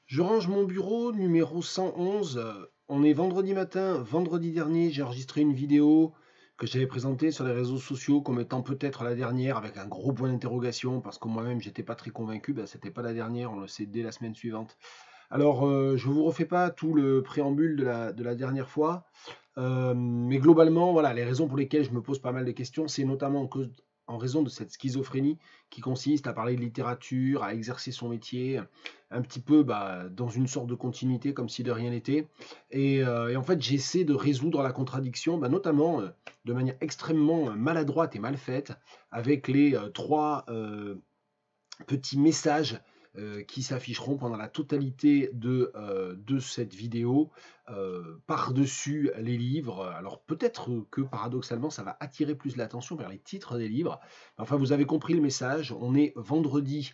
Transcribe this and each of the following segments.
Je range mon bureau numéro 111. On est vendredi matin. Vendredi dernier, j'ai enregistré une vidéo que j'avais présentée sur les réseaux sociaux comme étant peut-être la dernière avec un gros point d'interrogation parce que moi-même, j'étais pas très convaincu. Ben, c'était pas la dernière, on le sait dès la semaine suivante. Alors, je vous refais pas tout le préambule de la dernière fois, mais globalement, voilà, les raisons pour lesquelles je me pose pas mal de questions, c'est notamment en raison de cette schizophrénie qui consiste à parler de littérature, à exercer son métier, un petit peu dans une sorte de continuité, comme si de rien n'était. Et en fait, j'essaie de résoudre la contradiction, notamment de manière extrêmement maladroite et mal faite, avec les trois petits messages qui s'afficheront pendant la totalité de cette vidéo par-dessus les livres. Alors peut-être que paradoxalement, ça va attirer plus l'attention vers les titres des livres. Enfin, vous avez compris le message. On est vendredi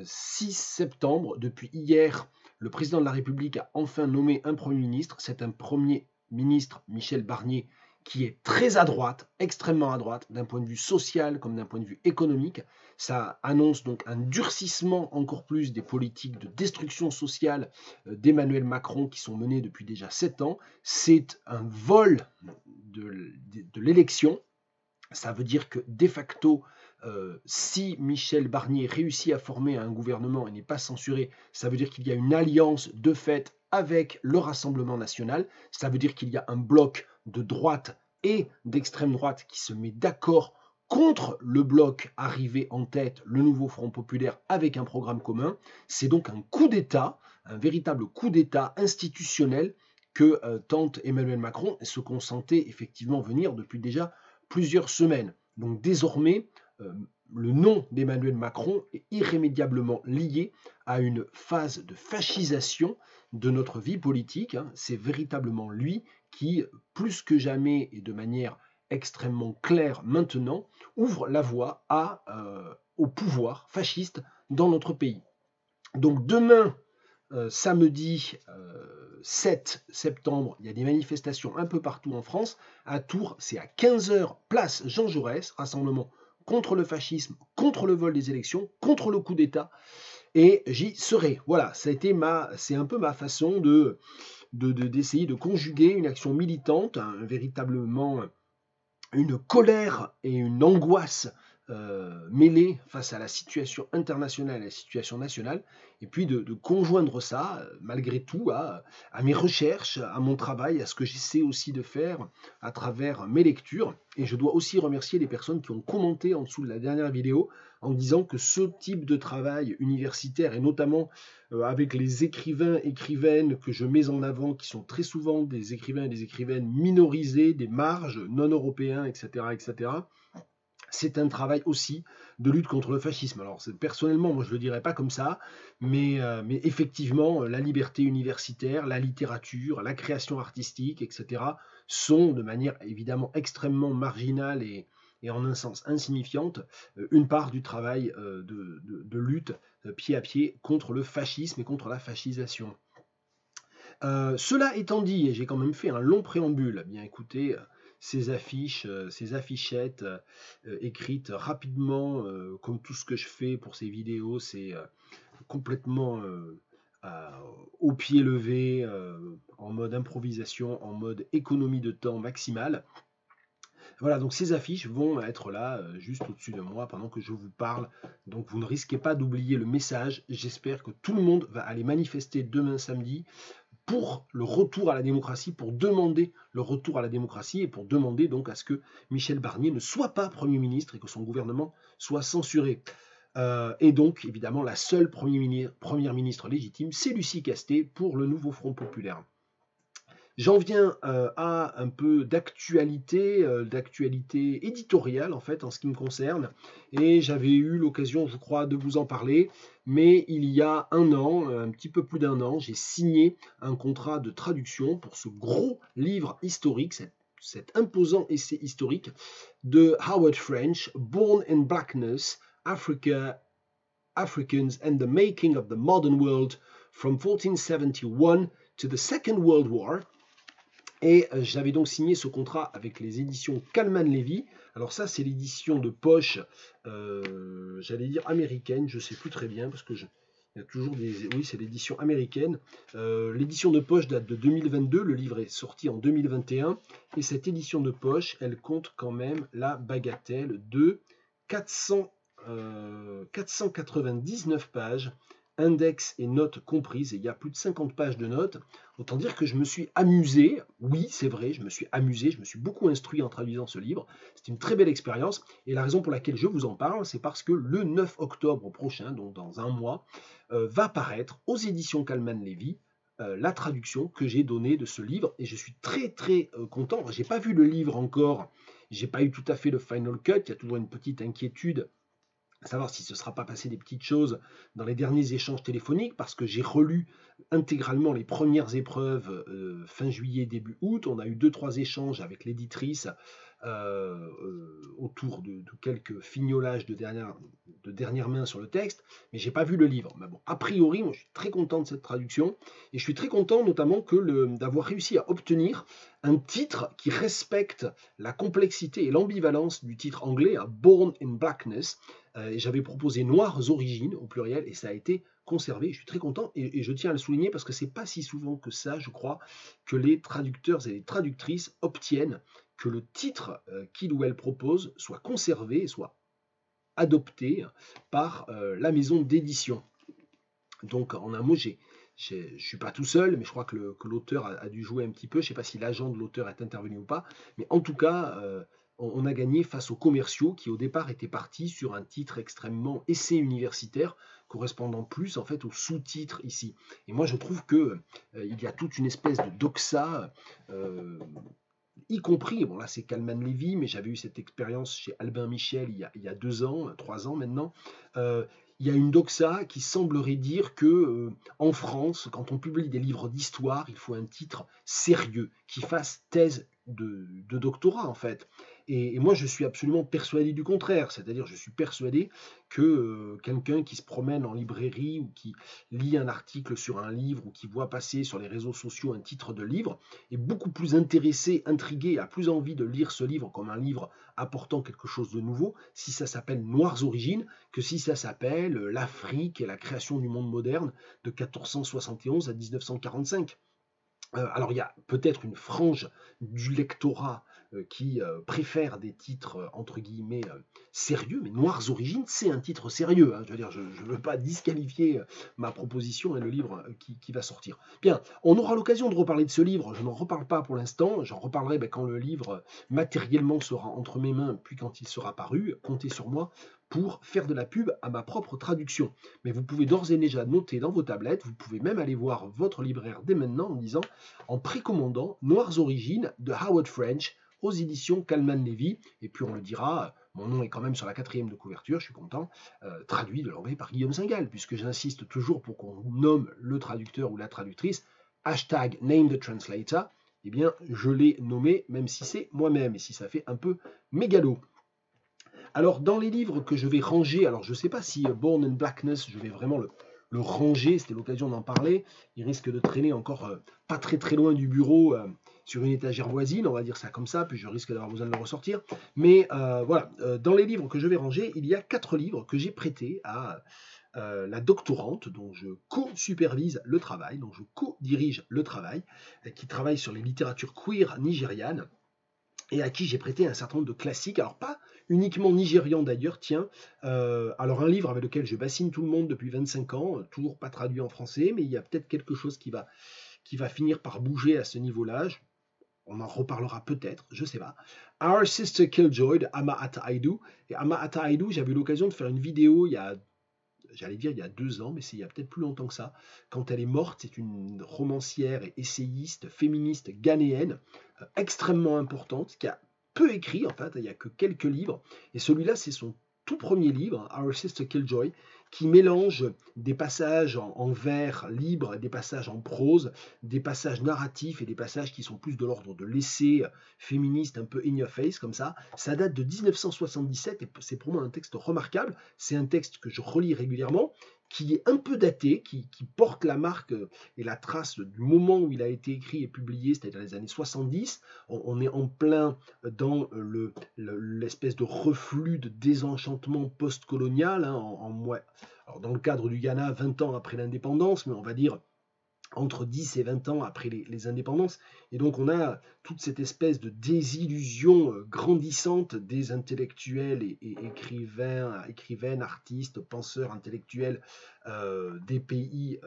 6 septembre. Depuis hier, le président de la République a enfin nommé un Premier ministre. C'est un Premier ministre, Michel Barnier, qui est très à droite, extrêmement à droite, d'un point de vue social comme d'un point de vue économique. Ça annonce donc un durcissement encore plus des politiques de destruction sociale d'Emmanuel Macron qui sont menées depuis déjà 7 ans. C'est un vol de l'élection. Ça veut dire que de facto, si Michel Barnier réussit à former un gouvernement et n'est pas censuré, ça veut dire qu'il y a une alliance de fait avec le Rassemblement national. Ça veut dire qu'il y a un bloc de droite et d'extrême droite qui se met d'accord contre le bloc arrivé en tête, le nouveau Front populaire, avec un programme commun. C'est donc un coup d'État, un véritable coup d'État institutionnel que tente Emmanuel Macron et ce qu'on sentait effectivement venir depuis déjà plusieurs semaines. Donc désormais, le nom d'Emmanuel Macron est irrémédiablement lié à une phase de fascisation de notre vie politique. C'est véritablement lui qui, plus que jamais et de manière extrêmement claire maintenant, ouvre la voie au pouvoir fasciste dans notre pays. Donc demain, samedi 7 septembre, il y a des manifestations un peu partout en France. À Tours, c'est à 15 h, place Jean Jaurès, rassemblement contre le fascisme, contre le vol des élections, contre le coup d'État, et j'y serai. Voilà, c'est un peu ma façon d'essayer de conjuguer une action militante, véritablement une colère et une angoisse mêlées face à la situation internationale et à la situation nationale, et puis de conjoindre ça, malgré tout, à mes recherches, à mon travail, à ce que j'essaie aussi de faire à travers mes lectures. Et je dois aussi remercier les personnes qui ont commenté en dessous de la dernière vidéo en disant que ce type de travail universitaire, et notamment avec les écrivaines que je mets en avant, qui sont très souvent des écrivains et des écrivaines minorisés, des marges, non européens, etc., etc., c'est un travail aussi de lutte contre le fascisme. Alors personnellement, moi je ne le dirais pas comme ça, mais effectivement, la liberté universitaire, la littérature, la création artistique, etc., sont de manière évidemment extrêmement marginale et en un sens insignifiante, une part du travail de lutte pied à pied contre le fascisme et contre la fascisation. Cela étant dit, et j'ai quand même fait un long préambule, bien écoutez, ces affiches, ces affichettes écrites rapidement, comme tout ce que je fais pour ces vidéos, c'est complètement au pied levé, en mode improvisation, en mode économie de temps maximale. Voilà, donc ces affiches vont être là, juste au-dessus de moi pendant que je vous parle. Donc vous ne risquez pas d'oublier le message. J'espère que tout le monde va aller manifester demain samedi pour le retour à la démocratie, pour demander le retour à la démocratie et pour demander donc à ce que Michel Barnier ne soit pas Premier ministre et que son gouvernement soit censuré. Et donc, évidemment, la seule première ministre légitime, c'est Lucie Castet pour le nouveau Front populaire. J'en viens à un peu d'actualité éditoriale en fait en ce qui me concerne. Et j'avais eu l'occasion, je crois, de vous en parler. Mais il y a un an, un petit peu plus d'un an, j'ai signé un contrat de traduction pour ce gros livre historique, cet imposant essai historique de Howard French, Born in Blackness, Africans and the Making of the Modern World from 1471 to the Second World War. Et j'avais donc signé ce contrat avec les éditions Kalman Levy. Alors ça, c'est l'édition de poche, j'allais dire américaine, je ne sais plus très bien, parce que Il y a toujours des... Oui, c'est l'édition américaine. L'édition de poche date de 2022, le livre est sorti en 2021, et cette édition de poche, elle compte quand même la bagatelle de 400, 499 pages, index et notes comprises, et il y a plus de 50 pages de notes. Autant dire que je me suis amusé, oui c'est vrai, je me suis amusé, je me suis beaucoup instruit en traduisant ce livre, c'est une très belle expérience, et la raison pour laquelle je vous en parle, c'est parce que le 9 octobre prochain, donc dans un mois, va paraître aux éditions Calman-Lévy la traduction que j'ai donnée de ce livre, et je suis très très content. J'ai pas vu le livre encore, j'ai pas eu tout à fait le final cut, il y a toujours une petite inquiétude à savoir si ce ne sera pas passé des petites choses dans les derniers échanges téléphoniques, parce que j'ai relu intégralement les premières épreuves fin juillet, début août. On a eu 2-3 échanges avec l'éditrice autour de quelques fignolages de dernière main sur le texte, mais j'ai pas vu le livre. Mais bon, a priori, moi, je suis très content de cette traduction, et je suis très content notamment d'avoir réussi à obtenir un titre qui respecte la complexité et l'ambivalence du titre anglais, Born in Blackness. J'avais proposé Noires Origines au pluriel, et ça a été conservé. Je suis très content, et je tiens à le souligner parce que c'est pas si souvent que ça, je crois, que les traducteurs et les traductrices obtiennent que le titre qu'il ou elle propose soit conservé, soit adopté par la maison d'édition. Donc en un mot, je ne suis pas tout seul, mais je crois que l'auteur a dû jouer un petit peu. Je ne sais pas si l'agent de l'auteur est intervenu ou pas, mais en tout cas, on a gagné face aux commerciaux qui au départ étaient partis sur un titre extrêmement essai universitaire, correspondant plus en fait au sous-titre ici. Et moi je trouve que il y a toute une espèce de doxa, y compris, bon là c'est Calman-Lévy, mais j'avais eu cette expérience chez Albin Michel il y a 2 ans, 3 ans maintenant. Euh, il y a une doxa qui semblerait dire que en France, quand on publie des livres d'histoire, il faut un titre sérieux, qui fasse thèse de doctorat en fait. Et moi je suis absolument persuadé du contraire, c'est-à-dire je suis persuadé que quelqu'un qui se promène en librairie ou qui lit un article sur un livre ou qui voit passer sur les réseaux sociaux un titre de livre est beaucoup plus intéressé, intrigué, a plus envie de lire ce livre comme un livre apportant quelque chose de nouveau si ça s'appelle Noires Origines que si ça s'appelle L'Afrique et la création du monde moderne de 1471 à 1945. Alors il y a peut-être une frange du lectorat qui préfère des titres entre guillemets sérieux, mais Noires Origines, c'est un titre sérieux, hein. Je veux dire, je ne veux pas disqualifier ma proposition et le livre qui va sortir. Bien, on aura l'occasion de reparler de ce livre, je n'en reparle pas pour l'instant, j'en reparlerai quand le livre matériellement sera entre mes mains, puis quand il sera paru, comptez sur moi pour faire de la pub à ma propre traduction. Mais vous pouvez d'ores et déjà noter dans vos tablettes, vous pouvez même aller voir votre libraire dès maintenant en disant, en précommandant Noires Origines de Howard French aux éditions Calman-Lévy, et puis on le dira, mon nom est quand même sur la 4e de couverture, je suis content, traduit de l'anglais par Guillaume Singal, puisque j'insiste toujours pour qu'on nomme le traducteur ou la traductrice, hashtag name the translator, eh bien je l'ai nommé, même si c'est moi-même, et si ça fait un peu mégalo. Alors, dans les livres que je vais ranger, alors je ne sais pas si Born in Blackness, je vais vraiment le ranger, c'était l'occasion d'en parler. Il risque de traîner encore pas très très loin du bureau, sur une étagère voisine, on va dire ça comme ça, puis je risque d'avoir besoin de le ressortir. Mais voilà, dans les livres que je vais ranger, il y a 4 livres que j'ai prêtés à la doctorante dont je co-supervise le travail, dont je co-dirige le travail, qui travaille sur les littératures queer nigérianes, et à qui j'ai prêté un certain nombre de classiques, alors pas uniquement nigérians d'ailleurs, tiens, alors un livre avec lequel je bassine tout le monde depuis 25 ans, toujours pas traduit en français, mais il y a peut-être quelque chose qui va finir par bouger à ce niveau-là, on en reparlera peut-être, je sais pas. Our Sister Killjoy de Ama Ata Aidoo, et Ama Ata Aidoo, j'avais eu l'occasion de faire une vidéo j'allais dire il y a 2 ans, mais c'est il y a peut-être plus longtemps que ça. Quand elle est morte, c'est une romancière et essayiste féministe ghanéenne, extrêmement importante, qui a peu écrit, en fait, il n'y a que quelques livres. Et celui-là, c'est son tout premier livre, Our Sister Killjoy, qui mélange des passages en vers libre, des passages en prose, des passages narratifs et des passages qui sont plus de l'ordre de l'essai féministe, un peu in your face, comme ça. Ça date de 1977 et c'est pour moi un texte remarquable. C'est un texte que je relis régulièrement, qui est un peu daté, qui porte la marque et la trace du moment où il a été écrit et publié, c'est-à-dire les années 70. On est en plein dans l'espèce de reflux de désenchantement post-colonial, hein, alors dans le cadre du Ghana, 20 ans après l'indépendance, mais on va dire entre 10 et 20 ans après les indépendances. Et donc on a toute cette espèce de désillusion grandissante des intellectuels et écrivaines, artistes, penseurs intellectuels des pays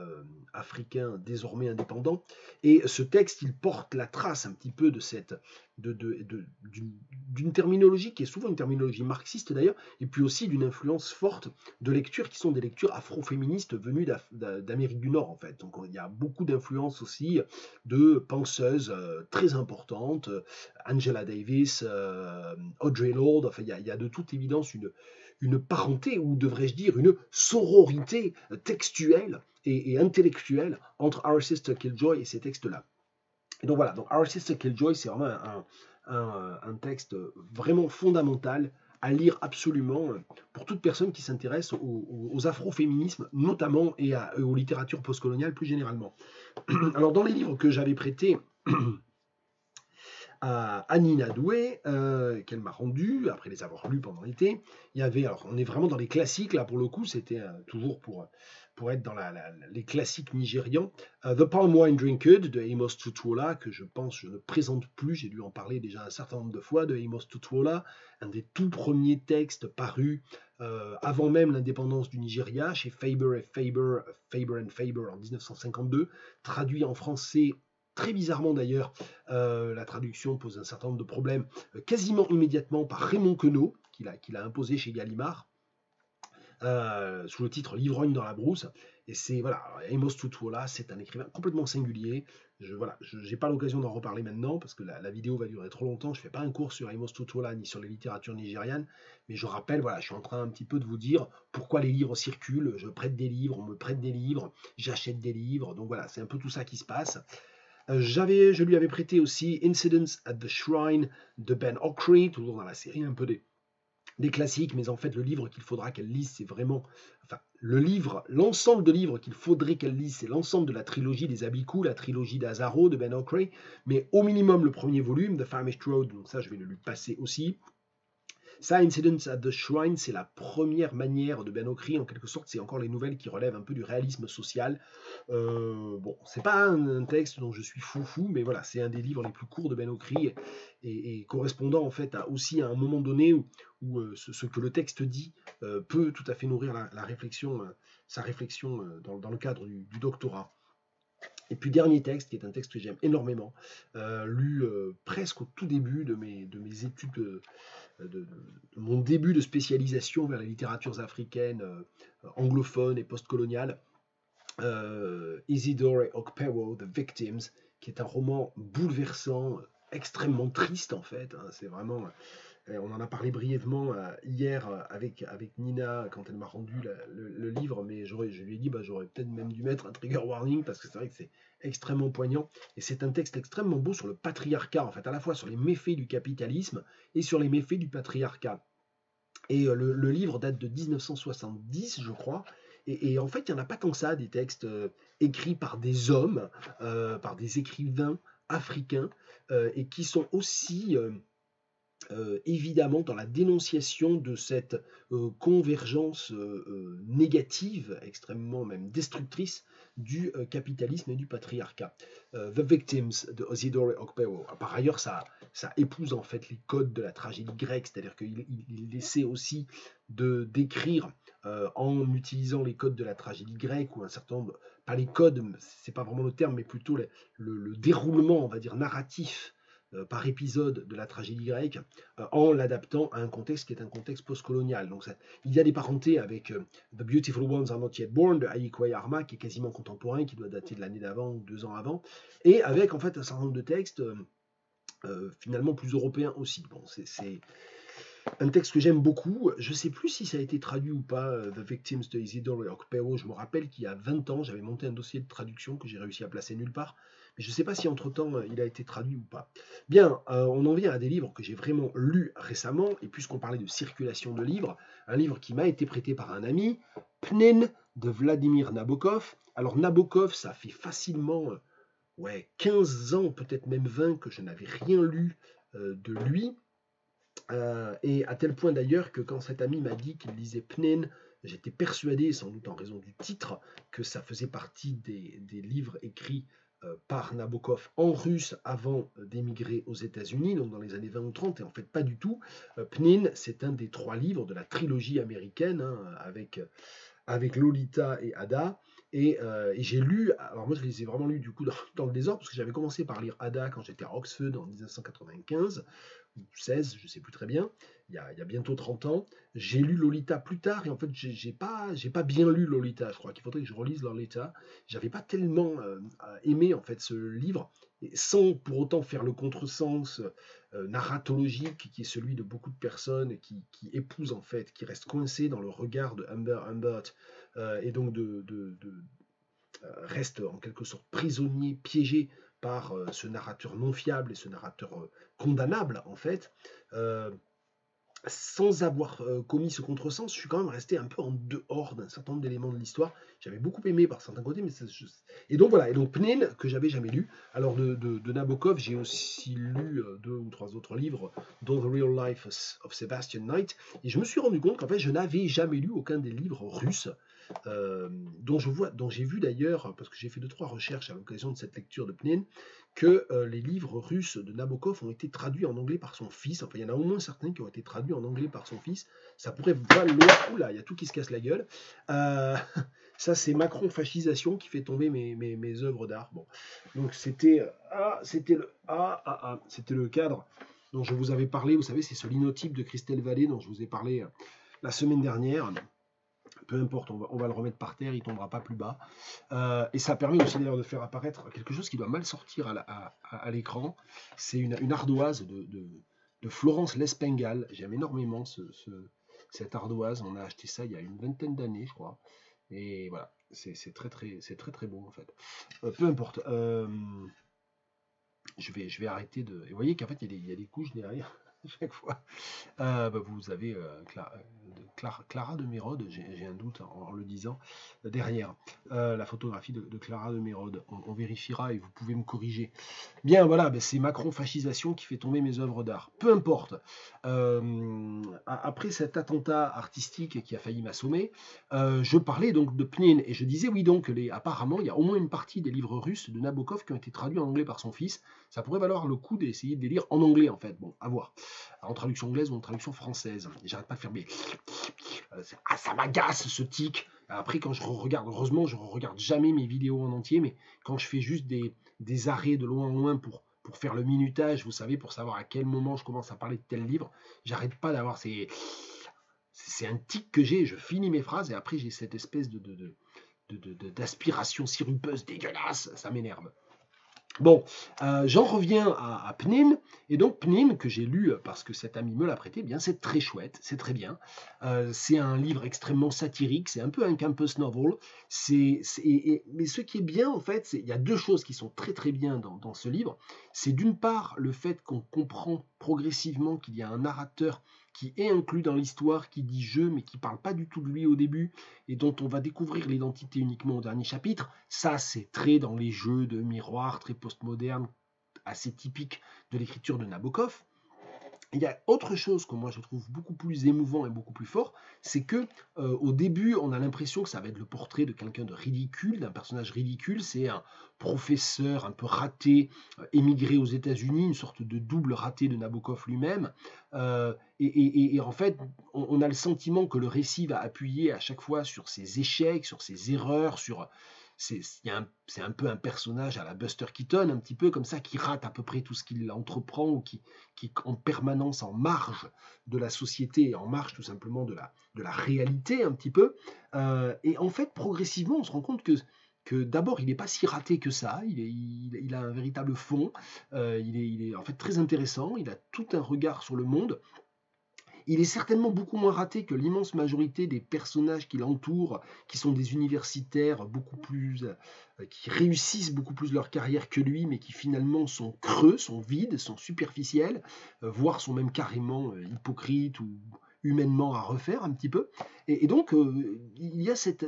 africains désormais indépendants. Et ce texte, il porte la trace un petit peu de cette d'une terminologie qui est souvent une terminologie marxiste d'ailleurs, et puis aussi d'une influence forte de lectures qui sont des lectures afroféministes venues d'Amérique du Nord en fait. Donc il y a beaucoup d'influence aussi de penseuses très importantes, Angela Davis, Audre Lorde, enfin il y a de toute évidence une parenté, ou devrais-je dire une sororité textuelle et intellectuelle entre Our Sister Killjoy et ces textes-là. Et donc voilà, donc Our Sister Killjoy, c'est vraiment un texte vraiment fondamental à lire absolument pour toute personne qui s'intéresse aux afroféminismes notamment et aux littératures postcoloniales plus généralement. Alors dans les livres que j'avais prêtés à Nina Doué, qu'elle m'a rendu après les avoir lus pendant l'été, il y avait, alors on est vraiment dans les classiques là pour le coup, c'était toujours pour être dans les classiques nigérians. The Palm Wine Drinker de Amos Tutuola, que je pense je ne présente plus, j'ai dû en parler déjà un certain nombre de fois, de Amos Tutuola, un des tout premiers textes parus avant même l'indépendance du Nigeria, chez Faber and Faber en 1952, traduit en français. Très bizarrement d'ailleurs, la traduction pose un certain nombre de problèmes quasiment immédiatement par Raymond Queneau, qu'il a imposé chez Gallimard, sous le titre L'ivrogne dans la brousse. Et c'est, voilà, Amos Tutuola, c'est un écrivain complètement singulier. Je n'ai pas l'occasion d'en reparler maintenant parce que la vidéo va durer trop longtemps. Je ne fais pas un cours sur Amos Tutuola ni sur les littératures nigérianes, mais je rappelle, voilà, je suis en train un petit peu de vous dire pourquoi les livres circulent. Je prête des livres, on me prête des livres, j'achète des livres. Donc voilà, c'est un peu tout ça qui se passe. Je lui avais prêté aussi Incidents at the Shrine de Ben Okri, toujours dans la série un peu des classiques, mais en fait le livre qu'il faudra qu'elle lise, c'est vraiment, enfin l'ensemble de livres qu'il faudrait qu'elle lise, c'est l'ensemble de la trilogie des Abiku, la trilogie d'Azaro de Ben Okri, mais au minimum le premier volume, The Famished Road, donc ça je vais le lui passer aussi. Ça, Incidents at the Shrine, c'est la première manière de Ben Okri, en quelque sorte, c'est encore les nouvelles qui relèvent un peu du réalisme social. Bon, c'est pas un texte dont je suis foufou, mais voilà, c'est un des livres les plus courts de Ben Okri et correspondant en fait aussi à un moment donné où ce que le texte dit peut tout à fait nourrir la réflexion, sa réflexion dans le cadre du doctorat. Et puis dernier texte, qui est un texte que j'aime énormément, lu presque au tout début de mes études, de mon début de spécialisation vers les littératures africaines, anglophones et postcoloniales, Isidore Okpewo, The Victims, qui est un roman bouleversant, extrêmement triste en fait. Hein, c'est vraiment, on en a parlé brièvement hier avec Nina quand elle m'a rendu le livre, mais je lui ai dit j'aurais peut-être même dû mettre un trigger warning parce que c'est vrai que c'est extrêmement poignant et c'est un texte extrêmement beau sur le patriarcat en fait, à la fois sur les méfaits du capitalisme et sur les méfaits du patriarcat. Et le livre date de 1970, je crois. Et en fait, il n'y en a pas tant que ça, des textes écrits par des hommes, par des écrivains africains, et qui sont aussi évidemment dans la dénonciation de cette convergence négative, extrêmement même destructrice, du capitalisme et du patriarcat. The Victims de Isidore Okpewo. Par ailleurs, ça épouse en fait les codes de la tragédie grecque, c'est-à-dire qu'il essaie aussi d'écrire en utilisant les codes de la tragédie grecque, ou un certain nombre, pas les codes, c'est pas vraiment le terme, mais plutôt le déroulement, on va dire, narratif par épisode de la tragédie grecque, en l'adaptant à un contexte qui est un contexte postcolonial. Donc il y a des parentés avec The Beautiful Ones Are Not Yet Born de Ayikwa Arma, qui est quasiment contemporain, qui doit dater de l'année d'avant ou 2 ans avant, et avec en fait un certain nombre de textes finalement plus européens aussi. Bon, c'est un texte que j'aime beaucoup. Je ne sais plus si ça a été traduit ou pas, The Victims de Isidore Okpewo. Je me rappelle qu'il y a 20 ans, j'avais monté un dossier de traduction que j'ai réussi à placer nulle part. Mais je ne sais pas si entre-temps, il a été traduit ou pas. Bien, on en vient à des livres que j'ai vraiment lus récemment. Et puisqu'on parlait de circulation de livres, un livre qui m'a été prêté par un ami, Pnin de Vladimir Nabokov. Alors Nabokov, ça fait facilement 15 ans, peut-être même 20, que je n'avais rien lu de lui. Et à tel point d'ailleurs que quand cet ami m'a dit qu'il lisait Pnin, J'étais persuadé, sans doute en raison du titre, que ça faisait partie des livres écrits par Nabokov en russe avant d'émigrer aux États-Unis, donc dans les années 20 ou 30, et en fait pas du tout. Pnin, c'est un des 3 livres de la trilogie américaine, hein, avec Lolita et Ada. Et j'ai lu, alors moi je les ai vraiment lus du coup dans le désordre, parce que j'avais commencé par lire Ada quand j'étais à Oxford en 1995, ou 16, je ne sais plus très bien, il y a bientôt 30 ans. J'ai lu Lolita plus tard, et en fait j'ai pas bien lu Lolita, je crois qu'il faudrait que je relise Lolita. J'avais pas tellement aimé en fait ce livre, et sans pour autant faire le contresens narratologique qui est celui de beaucoup de personnes qui épousent en fait, qui restent coincées dans le regard de Amber Humbert, et donc reste en quelque sorte prisonnier, piégé par ce narrateur non fiable et ce narrateur condamnable en fait. Euh, Sans avoir commis ce contresens, je suis quand même resté un peu en dehors d'un certain nombre d'éléments de l'histoire. J'avais beaucoup aimé par certains côtés, mais et donc voilà. Et donc Pnin, que j'avais jamais lu. Alors de Nabokov, j'ai aussi lu 2 ou 3 autres livres, dont The Real Life of Sebastian Knight. Et je me suis rendu compte qu'en fait, je n'avais jamais lu aucun des livres russes, dont j'ai vu d'ailleurs, parce que j'ai fait 2 ou 3 recherches à l'occasion de cette lecture de Pnin, que les livres russes de Nabokov ont été traduits en anglais par son fils. Enfin, il y en a au moins certains qui ont été traduits en anglais par son fils. Ça pourrait valoir... Oula, il y a tout qui se casse la gueule. Euh, Ça, c'est Macron-fascisation qui fait tomber mes œuvres d'art. Bon. Donc, c'était le cadre dont je vous avais parlé. Vous savez, c'est ce linotype de Christelle Vallée dont je vous ai parlé la semaine dernière. Peu importe, on va le remettre par terre, il ne tombera pas plus bas. Et ça permet aussi d'ailleurs de faire apparaître quelque chose qui doit mal sortir à l'écran. C'est une ardoise de Florence Lespengal. J'aime énormément cette ardoise. On a acheté ça il y a une vingtaine d'années, je crois. Et voilà, c'est très beau en fait. Peu importe. Je vais arrêter de. Et vous voyez qu'en fait, il y a des couches derrière à chaque fois. Vous avez Clara de Mérode, j'ai un doute en le disant, derrière la photographie de Clara de Mérode. On vérifiera et vous pouvez me corriger. Bien, voilà, c'est Macron-fascisation qui fait tomber mes œuvres d'art. Peu importe. Après cet attentat artistique qui a failli m'assommer, je parlais donc de Pnin et je disais oui donc apparemment il y a au moins une partie des livres russes de Nabokov qui ont été traduits en anglais par son fils. Ça pourrait valoir le coup d'essayer de les lire en anglais en fait. Bon, à voir. En traduction anglaise ou en traduction française. J'arrête pas de faire mes... ça m'agace ce tic. Après, quand je regarde, heureusement, je ne regarde jamais mes vidéos en entier, mais quand je fais juste des arrêts de loin en loin pour faire le minutage, vous savez, pour savoir à quel moment je commence à parler de tel livre, j'arrête pas d'avoir c'est un tic que j'ai, je finis mes phrases et après j'ai cette espèce d'aspiration sirupeuse dégueulasse, ça m'énerve. Bon, j'en reviens à Pnin, et donc Pnin, que j'ai lu parce que cet ami me l'a prêté, bien c'est très chouette, c'est très bien. C'est un livre extrêmement satirique, c'est un peu un campus novel, mais ce qui est bien en fait, il y a 2 choses qui sont très très bien dans ce livre. C'est d'une part le fait qu'on comprend progressivement qu'il y a un narrateur qui est inclus dans l'histoire, qui dit je, mais qui ne parle pas du tout de lui au début, et dont on va découvrir l'identité uniquement au dernier chapitre. Ça, c'est très dans les jeux de miroir, très postmoderne, assez typique de l'écriture de Nabokov. Il y a autre chose que moi je trouve beaucoup plus émouvant et beaucoup plus fort, c'est que au début on a l'impression que ça va être le portrait de quelqu'un de ridicule, d'un personnage ridicule, c'est un professeur un peu raté, émigré aux États-Unis, une sorte de double raté de Nabokov lui-même, et en fait on a le sentiment que le récit va appuyer à chaque fois sur ses échecs, sur ses erreurs, c'est un peu un personnage à la Buster Keaton, un petit peu comme ça, qui rate à peu près tout ce qu'il entreprend, ou qui est en permanence en marge de la société, en marge tout simplement de la réalité un petit peu. Et en fait, progressivement, on se rend compte que d'abord, il n'est pas si raté que ça, il a un véritable fond, il est en fait très intéressant, il a tout un regard sur le monde. Il est certainement beaucoup moins raté que l'immense majorité des personnages qui l'entourent, qui sont des universitaires beaucoup plus, qui réussissent beaucoup plus leur carrière que lui, mais qui finalement sont creux, sont vides, sont superficiels, voire sont même carrément hypocrites ou humainement à refaire un petit peu. Et donc, il y a cet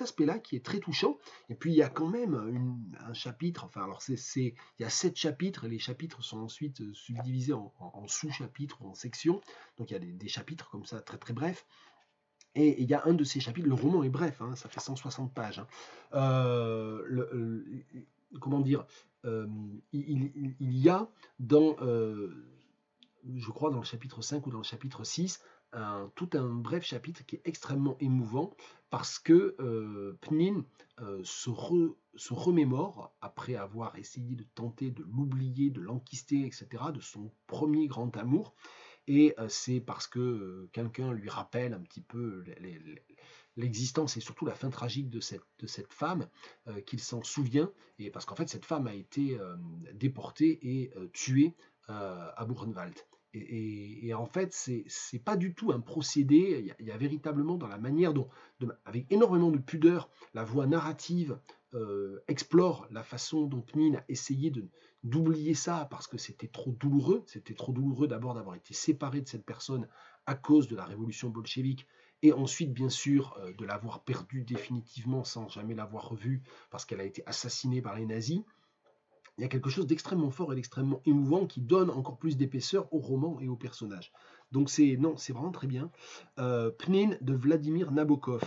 aspect-là qui est très touchant. Et puis, il y a quand même un chapitre, enfin, alors il y a 7 chapitres, et les chapitres sont ensuite subdivisés en sous-chapitres, en sections. Donc, il y a des chapitres comme ça, très très brefs. Et il y a un de ces chapitres, le roman est bref, hein, ça fait 160 pages. Hein. Comment dire, il y a dans, je crois, dans le chapitre 5 ou dans le chapitre 6, tout un bref chapitre qui est extrêmement émouvant parce que Pnin se remémore, après avoir essayé de tenter de l'oublier, de l'enquister, etc., de son premier grand amour. Et c'est parce que quelqu'un lui rappelle un petit peu l'existence et surtout la fin tragique de cette femme qu'il s'en souvient. Et parce qu'en fait, cette femme a été déportée et tuée à Buchenwald. Et en fait, c'est pas du tout un procédé. Il y a véritablement dans la manière dont, avec énormément de pudeur, la voix narrative explore la façon dont Pnin a essayé d'oublier ça parce que c'était trop douloureux. C'était trop douloureux d'abord d'avoir été séparé de cette personne à cause de la révolution bolchevique et ensuite, bien sûr, de l'avoir perdue définitivement sans jamais l'avoir revue parce qu'elle a été assassinée par les nazis. Il y a quelque chose d'extrêmement fort et d'extrêmement émouvant qui donne encore plus d'épaisseur au roman et au personnage. Donc c'est vraiment très bien. Pnin de Vladimir Nabokov.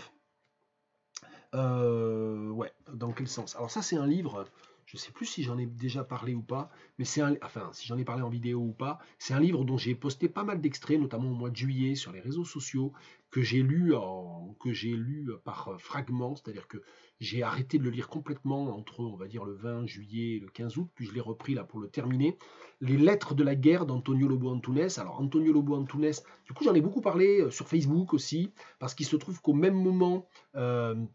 Ouais, dans quel sens? Alors ça c'est un livre, je sais plus si j'en ai déjà parlé ou pas, mais enfin si j'en ai parlé en vidéo ou pas, c'est un livre dont j'ai posté pas mal d'extraits, notamment au mois de juillet sur les réseaux sociaux, que j'ai lu par fragments, c'est-à-dire que j'ai arrêté de le lire complètement entre, on va dire, le 20 juillet et le 15 août, puis je l'ai repris là pour le terminer. Les lettres de la guerre d'Antonio Lobo Antunes. Alors Antonio Lobo Antunes, du coup j'en ai beaucoup parlé sur Facebook aussi, parce qu'il se trouve qu'au même moment, il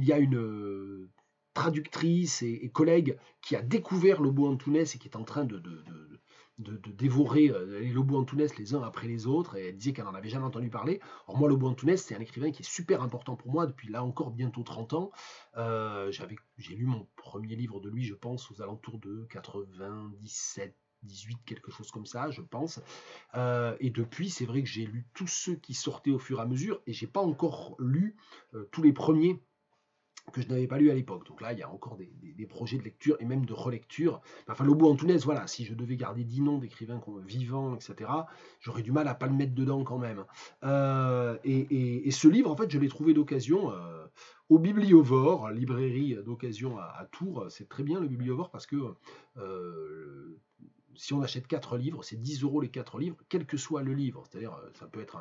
y a une traductrice et collègue qui a découvert Lobo Antunes et qui est en train de dévorer les Lobo Antunes les uns après les autres, et elle disait qu'elle n'en avait jamais entendu parler. Or moi, Lobo Antunes, c'est un écrivain qui est super important pour moi depuis là encore bientôt 30 ans. J'ai lu mon premier livre de lui, je pense, aux alentours de 97, 18, quelque chose comme ça, je pense. Et depuis, c'est vrai que j'ai lu tous ceux qui sortaient au fur et à mesure, et j'ai pas encore lu tous les premiers que je n'avais pas lu à l'époque. Donc là, il y a encore des projets de lecture et même de relecture. Enfin, Lobo Antunes, voilà, si je devais garder 10 noms d'écrivains vivants, etc., j'aurais du mal à pas le mettre dedans quand même. Et ce livre, en fait, je l'ai trouvé d'occasion au Bibliovore, librairie d'occasion à Tours. C'est très bien le Bibliovore parce que si on achète 4 livres, c'est 10 € les 4 livres, quel que soit le livre. C'est-à-dire, ça peut être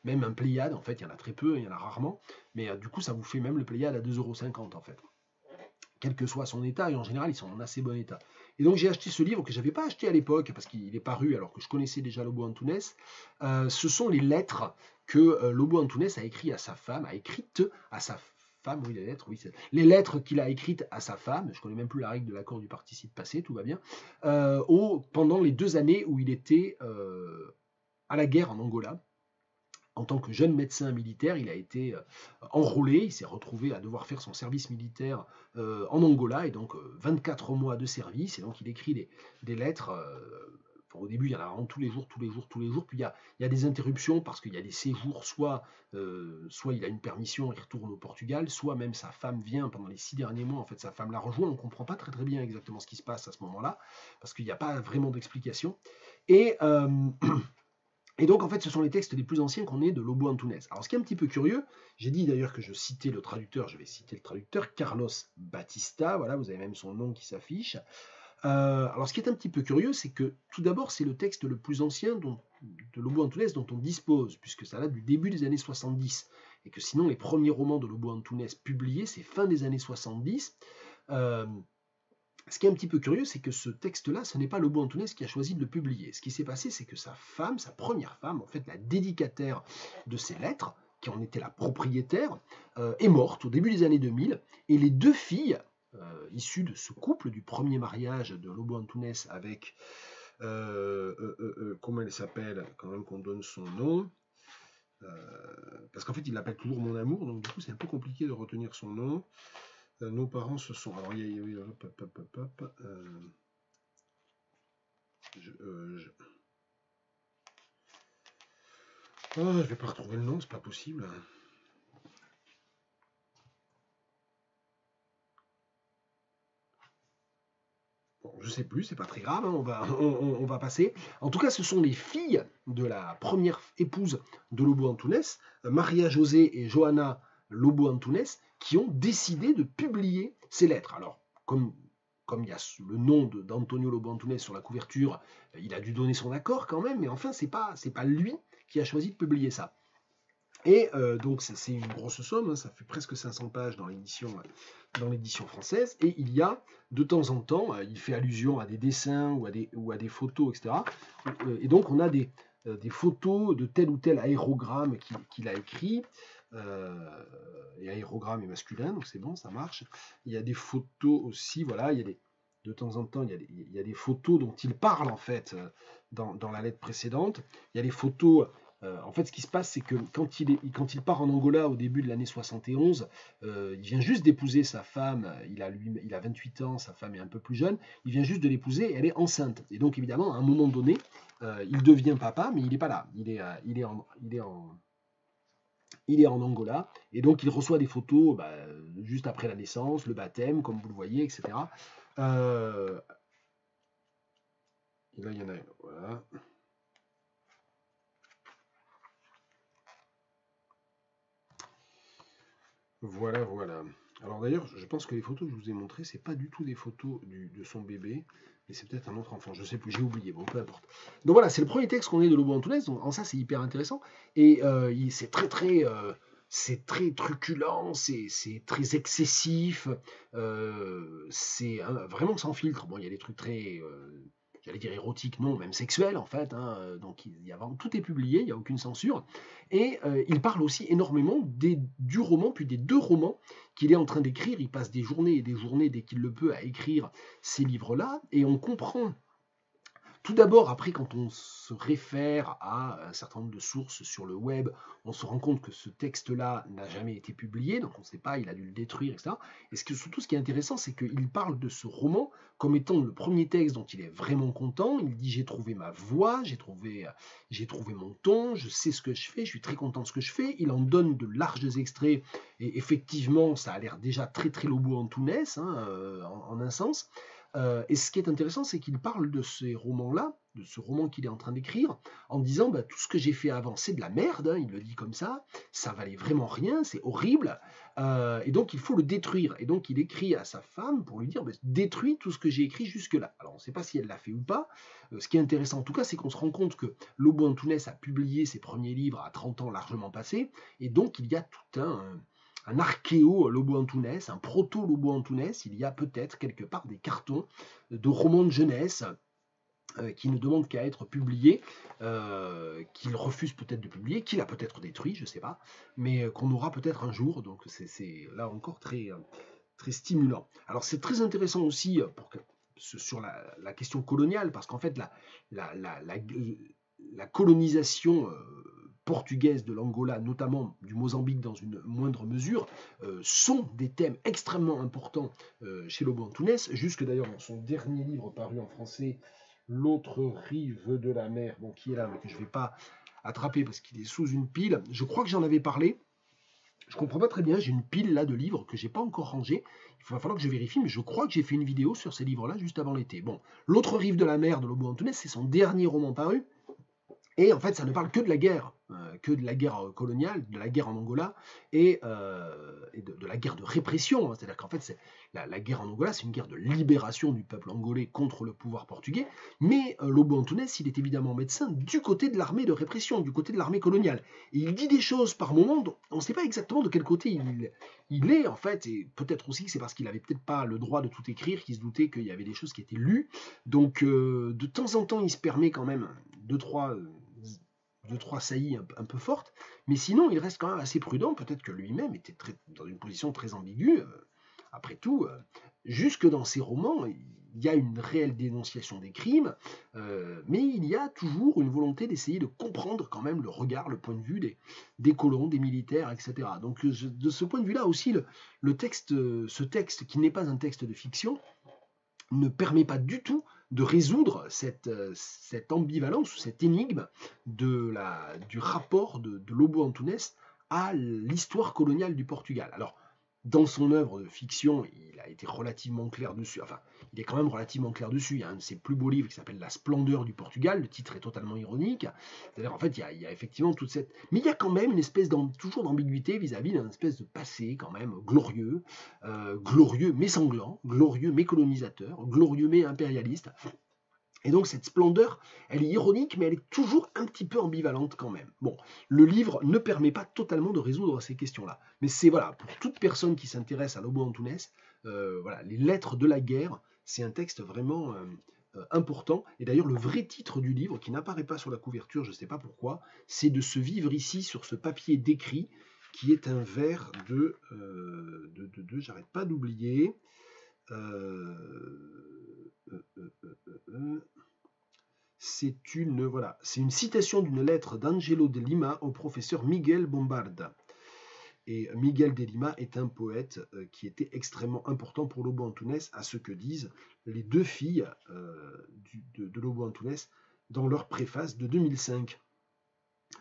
même un Pléiade, en fait, il y en a très peu, il y en a rarement, mais du coup, ça vous fait même le Pléiade à 2,50 € en fait. Quel que soit son état, et en général, ils sont en assez bon état. Et donc, j'ai acheté ce livre que je n'avais pas acheté à l'époque, parce qu'il est paru alors que je connaissais déjà Lobo Antunes. Ce sont les lettres que Lobo Antunes a écrites à sa femme, oui, les lettres, oui, les lettres qu'il a écrites à sa femme, je ne connais même plus la règle de l'accord du participe passé, tout va bien, pendant les 2 années où il était à la guerre en Angola. En tant que jeune médecin militaire, il a été enrôlé, il s'est retrouvé à devoir faire son service militaire en Angola, et donc 24 mois de service, et donc il écrit des lettres. Au début, il y en a vraiment tous les jours, puis il y a des interruptions parce qu'il y a des séjours, soit il a une permission, il retourne au Portugal, soit même sa femme vient pendant les 6 derniers mois, en fait sa femme l'a rejoint, on ne comprend pas très très bien exactement ce qui se passe à ce moment-là, parce qu'il n'y a pas vraiment d'explication. Et donc, en fait, ce sont les textes les plus anciens qu'on ait de Lobo Antunes. Alors, ce qui est un petit peu curieux, j'ai dit d'ailleurs que je citais le traducteur, je vais citer le traducteur, Carlos Batista, voilà, vous avez même son nom qui s'affiche. Alors, ce qui est un petit peu curieux, c'est que tout d'abord, c'est le texte le plus ancien de Lobo Antunes dont on dispose, puisque ça date du début des années 70, et que sinon, les premiers romans de Lobo Antunes publiés, c'est fin des années 70. Ce qui est un petit peu curieux, c'est que ce texte-là, ce n'est pas Lobo Antunes qui a choisi de le publier. Ce qui s'est passé, c'est que sa femme, sa première femme, en fait la dédicataire de ces lettres, qui en était la propriétaire, est morte au début des années 2000, et les 2 filles, issues de ce couple du premier mariage de Lobo Antunes avec, comment elle s'appelle, quand même qu'on donne son nom, parce qu'en fait il l'appelle toujours mon amour, donc du coup c'est un peu compliqué de retenir son nom. Nos parents se sont... Alors, il y a... Oh, je vais pas retrouver le nom, c'est pas possible. Bon, je sais plus, c'est pas très grave, hein, on va passer. En tout cas, ce sont les filles de la première épouse de Lobo Antunes, Maria José et Johanna Lobo Antunes, qui ont décidé de publier ces lettres. Alors, comme il y a le nom d'Antonio Lobo Antunes sur la couverture, il a dû donner son accord quand même, mais enfin, c'est pas lui qui a choisi de publier ça. Et donc c'est une grosse somme, hein, ça fait presque 500 pages dans l'édition française, et il y a de temps en temps, il fait allusion à des dessins ou à des photos, etc. Et donc on a des photos de tel ou tel aérogramme qu'il a écrit, et aérogramme est masculin, donc c'est bon, ça marche. Il y a des photos aussi, voilà, de temps en temps, il y a des photos dont il parle en fait dans la lettre précédente. Il y a les photos. En fait, ce qui se passe, c'est que quand il part en Angola au début de l'année 71, il vient juste d'épouser sa femme, il a 28 ans, sa femme est un peu plus jeune, il vient juste de l'épouser et elle est enceinte. Et donc, évidemment, à un moment donné, il devient papa, mais il n'est pas là. Il est en Angola, et donc il reçoit des photos juste après la naissance, le baptême, comme vous le voyez, etc. Et là, il y en a, voilà. Voilà, voilà. Alors d'ailleurs, je pense que les photos que je vous ai montrées, c'est pas du tout des photos de son bébé, mais c'est peut-être un autre enfant. Je sais plus, j'ai oublié. Bon, peu importe. Donc voilà, c'est le premier texte qu'on ait de Lobo Antunes. Donc en ça, c'est hyper intéressant. Et c'est très truculent, c'est très excessif, c'est vraiment sans filtre. Bon, il y a des trucs très, j'allais dire érotiques, non, même sexuels en fait, hein. Donc tout est publié, il n'y a aucune censure. Et il parle aussi énormément du roman, puis des deux romans qu'il est en train d'écrire. Il passe des journées et des journées, dès qu'il le peut, à écrire ces livres-là. Et on comprend tout d'abord, après, quand on se réfère à un certain nombre de sources sur le web, on se rend compte que ce texte-là n'a jamais été publié, donc on ne sait pas, il a dû le détruire, etc. Et surtout, ce qui est intéressant, c'est qu'il parle de ce roman comme étant le premier texte dont il est vraiment content. Il dit: j'ai trouvé ma voix, j'ai trouvé mon ton, je sais ce que je fais, je suis très content de ce que je fais. Il en donne de larges extraits, et effectivement, ça a l'air déjà très très Lobo Antunes, hein, en un sens. Et ce qui est intéressant, c'est qu'il parle de ces romans-là, de ce roman qu'il est en train d'écrire, en disant tout ce que j'ai fait avant, c'est de la merde, hein, il le dit comme ça valait vraiment rien, c'est horrible, et donc il faut le détruire. Et donc il écrit à sa femme pour lui dire: détruis tout ce que j'ai écrit jusque-là. Alors on ne sait pas si elle l'a fait ou pas. Ce qui est intéressant en tout cas, c'est qu'on se rend compte que Lobo Antunes a publié ses premiers livres à 30 ans largement passés, et donc il y a tout un archéo Lobo Antunes, un proto Lobo Antunes. Il y a peut-être quelque part des cartons de romans de jeunesse qui ne demandent qu'à être publiés, qu'il refuse peut-être de publier, qu'il a peut-être détruit, je ne sais pas, mais qu'on aura peut-être un jour. Donc c'est là encore très, très stimulant. Alors c'est très intéressant aussi sur la question coloniale, parce qu'en fait la colonisation portugaise de l'Angola, notamment du Mozambique dans une moindre mesure, sont des thèmes extrêmement importants chez Lobo Antunes, jusque d'ailleurs dans son dernier livre paru en français, L'autre rive de la mer, bon, qui est là, mais que je ne vais pas attraper parce qu'il est sous une pile. Je crois que j'en avais parlé. Je ne comprends pas très bien, j'ai une pile là de livres que j'ai pas encore rangés. Il va falloir que je vérifie, mais je crois que j'ai fait une vidéo sur ces livres-là juste avant l'été. Bon, L'autre rive de la mer de Lobo Antunes, c'est son dernier roman paru. Et en fait, ça ne parle que de la guerre coloniale, de la guerre en Angola, et de la guerre de répression. C'est-à-dire qu'en fait, la guerre en Angola, c'est une guerre de libération du peuple angolais contre le pouvoir portugais. Mais Lobo Antunes, il est évidemment médecin du côté de l'armée de répression, du côté de l'armée coloniale. Et il dit des choses par moments dont on ne sait pas exactement de quel côté il est, en fait. Et peut-être aussi que c'est parce qu'il n'avait peut-être pas le droit de tout écrire, qu'il se doutait qu'il y avait des choses qui étaient lues. Donc, de temps en temps, il se permet quand même deux, trois saillies un peu fortes, mais sinon il reste quand même assez prudent. Peut-être que lui-même était dans une position très ambiguë. Après tout, jusque dans ses romans, il y a une réelle dénonciation des crimes, mais il y a toujours une volonté d'essayer de comprendre quand même le regard, le point de vue des colons, des militaires, etc. Donc de ce point de vue-là aussi, ce texte, qui n'est pas un texte de fiction, ne permet pas du tout de résoudre cette ambivalence ou cette énigme du rapport de Lobo Antunes à l'histoire coloniale du Portugal. Alors, dans son œuvre de fiction, été relativement clair dessus. Enfin, il est quand même relativement clair dessus. Il y a un de ses plus beaux livres qui s'appelle La splendeur du Portugal. Le titre est totalement ironique. C'est-à-dire, en fait, il y a effectivement toute cette... Mais il y a quand même une espèce toujours d'ambiguïté vis-à-vis d'un espèce de passé quand même glorieux, glorieux mais sanglant, glorieux mais colonisateur, glorieux mais impérialiste. Et donc cette splendeur, elle est ironique, mais elle est toujours un petit peu ambivalente quand même. Bon, le livre ne permet pas totalement de résoudre ces questions-là. Mais c'est, voilà, pour toute personne qui s'intéresse à Lobo Antunes, voilà, les lettres de la guerre, c'est un texte vraiment important. Et d'ailleurs, le vrai titre du livre, qui n'apparaît pas sur la couverture, je ne sais pas pourquoi, c'est de se vivre ici sur ce papier décrit, qui est un vers j'arrête pas d'oublier, c'est une citation d'une lettre d'Angelo de Lima au professeur Miguel Bombarda. Et Miguel de Lima est un poète qui était extrêmement important pour Lobo Antunes, à ce que disent les deux filles de Lobo Antunes dans leur préface de 2005.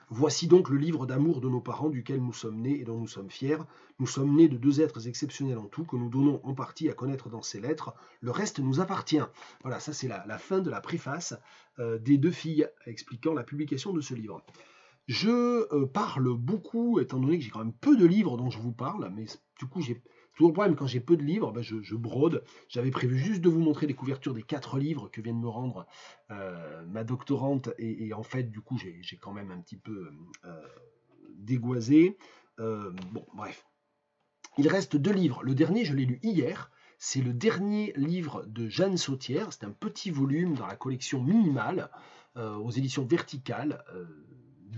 Voici donc le livre d'amour de nos parents duquel nous sommes nés et dont nous sommes fiers. Nous sommes nés de deux êtres exceptionnels en tout, que nous donnons en partie à connaître dans ces lettres. Le reste nous appartient. Voilà, ça c'est la fin de la préface des deux filles expliquant la publication de ce livre. Je parle beaucoup, étant donné que j'ai quand même peu de livres dont je vous parle, mais du coup j'ai toujours le problème, quand j'ai peu de livres, ben je brode. J'avais prévu juste de vous montrer les couvertures des 4 livres que vient de me rendre ma doctorante, et en fait du coup j'ai quand même un petit peu dégoisé. Bon, bref. Il reste 2 livres. Le dernier, je l'ai lu hier. C'est le dernier livre de Jeanne Sautière. C'est un petit volume dans la collection Minimale, aux éditions Verticales.